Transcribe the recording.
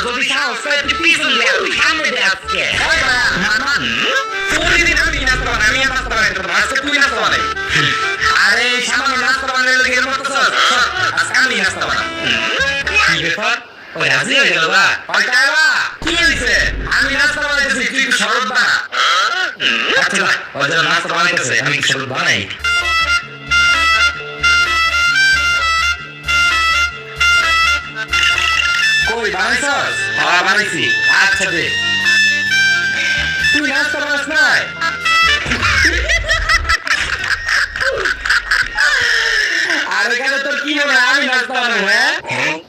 যদি সাহস হয় তুই পিছন দিয়ে তুই সামনে দিয়ে আজকে প্রতিদিন আমি নাস্তা বানাই আমি আর নাস্তা বানাই তোমার আজকে তুই নাস্তা বানাই আরে সামান্য নাস্তা বানালে লেগে এর মতো আজকে আমি নাস্তা বানাই কি ব্যাপার ওই রাজি হয়ে গেল বা পাল্টাবা কি হয়েছে আমি নাস্তা বানাইতেছি তুই একটু শরবত বানা আচ্ছা ওই যে নাস্তা বানাইতেছে আমি একটু শরবত বানাই কই বানাইছস হ্যাঁ বানাইছি আচ্ছা দে তুই নাস্তা বানাস নাই আরে কেন তোর কি মনে হয় আমি নাস্তা বানাবো হ্যাঁ